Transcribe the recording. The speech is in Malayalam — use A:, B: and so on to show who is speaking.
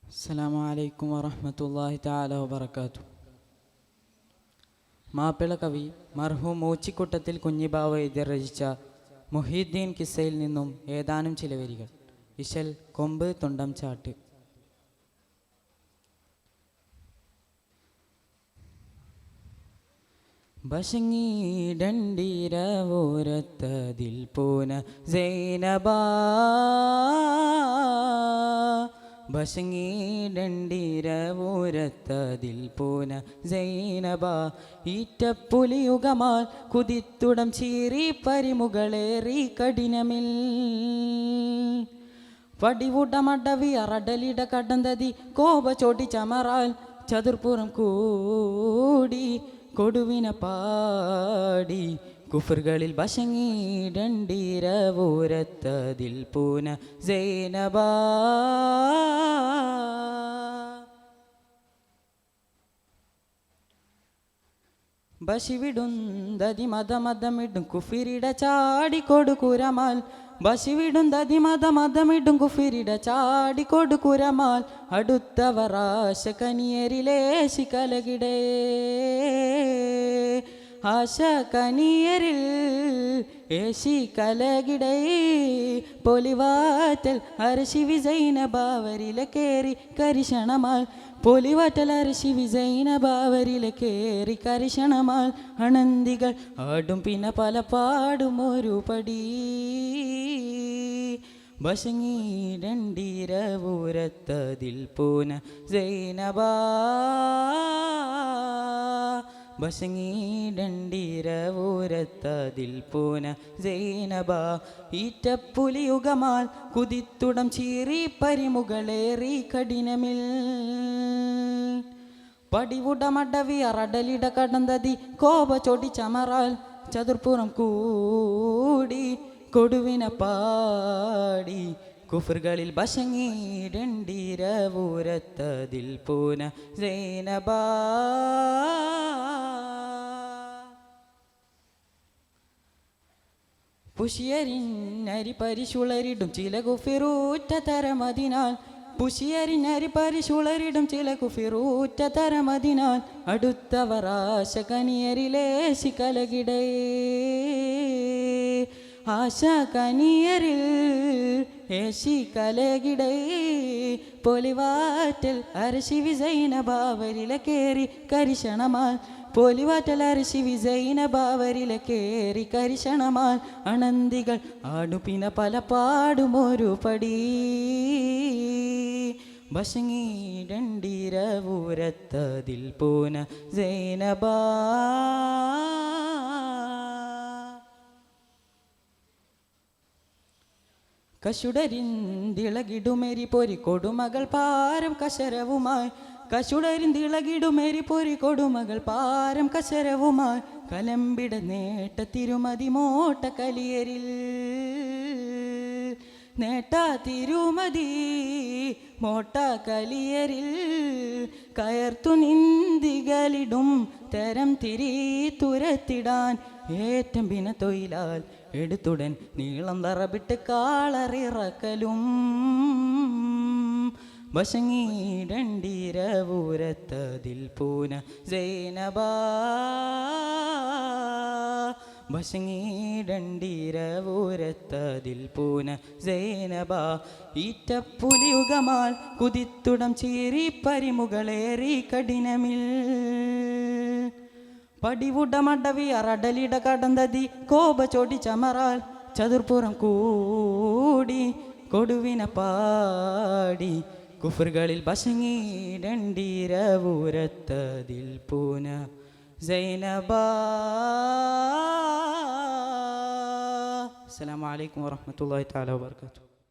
A: അസ്സലാമു അലൈക്കും വറഹ്മത്തുള്ളാഹി തആല വബറകാതുഹു. മാപ്പിള കവി മർഹൂം മൂച്ചിക്കുട്ടത്തിൽ കുഞ്ഞിബാവ എഴുതി രചിച്ച മുഹീദ്ദീൻ കിസ്സയിൽ നിന്നും ഏതാനും ചില വരികൾ. ഇശൽ കൊമ്പ് തുണ്ടം ചാട്ട്. ബശങ്ങീടണ്ടീരവോരത്തതിൽ പൂന സൈനബാ, ബശങ്ങീടണ്ടീരവോരത്തതിൽ പൂന സൈനബാ, ഈറ്റപ്പുലിയുഗമാൽ കുതിത്തുടം ചീറി പരിമുകളേറി കഠിനമിൽ വടിവുടമടവി അറടലിട കടന്തതി കോപ ചോട്ടി ചമറാൽ ചതുർപ്പുറം കൂടി കൊടുവിന പാടി കുഫറുകളിൽ ബശങ്ങീടണ്ടീരവോരത്തതിൽ പൂന സൈനബാ. ബശിവിടുന്തതി മതമതമിടും കുഫിരിട ചാടിക്കൊടുക്കുരമാൽ, ബശിവിടുന്തതി മതമതമിടും കുഫിരിട ചാടിക്കൊടുക്കുരമാൽ, അടുത്തവർ ആശ കനിയരിലേശി കലകിടേ, ആശ കനിയരിൽ ഏശി കലകിടേ, പൊലിവാറ്റൽ അരശി വിസൈനബാവരിലെ കേറി കരിശണമാൽ, പൊലിവാറ്റൽ അരശി വിസൈനബാവരിലെ കേറി കരിശണമാൽ, അനന്തികൾ ആടും പിന്നെ പല പാടും ഒരു പടി ബശങ്ങീടണ്ടീരവോരത്തതിൽ പൂന സൈനബാ, ബശങ്ങീടണ്ടീരവോരത്തതിൽ പൂന സൈനബാ, ഈറ്റപ്പുലിയുഗമാൽ കുതിത്തുടം ചീറി പരിമുകളേറി കഠിനമിൽ പടിവുടമടവി അറടലിട കടന്തതി കോപ ചോട്ടി ചമറാൽ ചതുർപ്പുറം കൂടി കൊടുവിന പാടി കുഫറുകളിൽ ബശങ്ങീടണ്ടീരവോരത്തതിൽ പൂന സൈനബാ. പുഷിയരിന്നരി പരിശുളരിടും ചില കുഫിറൂറ്റ തരമതിനാൽ, പുഷിയരിന്നരി പരിശുളരിടും ചില കുഫിറൂറ്റ തരമതിനാൽ, അടുത്തവർ ആശ കനിയരിലേശി കലകിടേ, ആശ കനിയരിൽ ഏശി കലകിടേ, പൊലിവാറ്റൽ അരശി വിസൈനബാവരിലെ കേറി കരിശണമാൽ, പൊലിവാറ്റൽ അരശി വിസൈനബാവരിലെ കേറി കരിശണമാൽ, അനന്തികൾ ആടുപിന പല പാടും ഒരു പടി ബശങ്ങീടണ്ടീരവോരത്തതിൽ പൂന സൈനബാ. കശുടരിന്തിളകിടുമേരി പൊരി കൊടുമകൾ പാരം കശരവുമായി, കശുടരിന്തിളകിടുമേരി പൊരി കൊടുമകൾ പാരം കശരവുമായി, കലമ്പിട നേട്ട തിരുമതി മോട്ട കലിയരിൽ, നേട്ട തിരുമതി മോട്ട കലിയരിൽ, കയർത്തു നിന്തികളിടും തരം തിരി തുരത്തിടാൻ, ഏറ്റം പിന തൊയിലാൽ എടുത്തുടൻ നീളം തറവിട്ട് കാളറിറക്കലും ബശങ്ങീടണ്ടീരവോരത്തതിൽ പൂന സൈനബാ, ബശങ്ങീടണ്ടീരവോരത്തതിൽ പൂന സൈനബാ, ഈറ്റപ്പുലിയുഗമാൽ കുതിത്തുടം ചീറി പരിമുകളേറി കഠിനമിൽ പടിവുടമടവി അറടലിട കടന്തതി കോപ ചോട്ടി ചമറാൽ ചതുർപ്പുറം കൂടി കൊടുവിന പാടി കുഫറുകളിൽ ബശങ്ങീടണ്ടീരവോരത്തതിൽ പൂന സൈനബാ. അസ്സലാമു അലൈക്കും വറഹ്മത്തുള്ളാഹി തആല വബറകാതുഹു.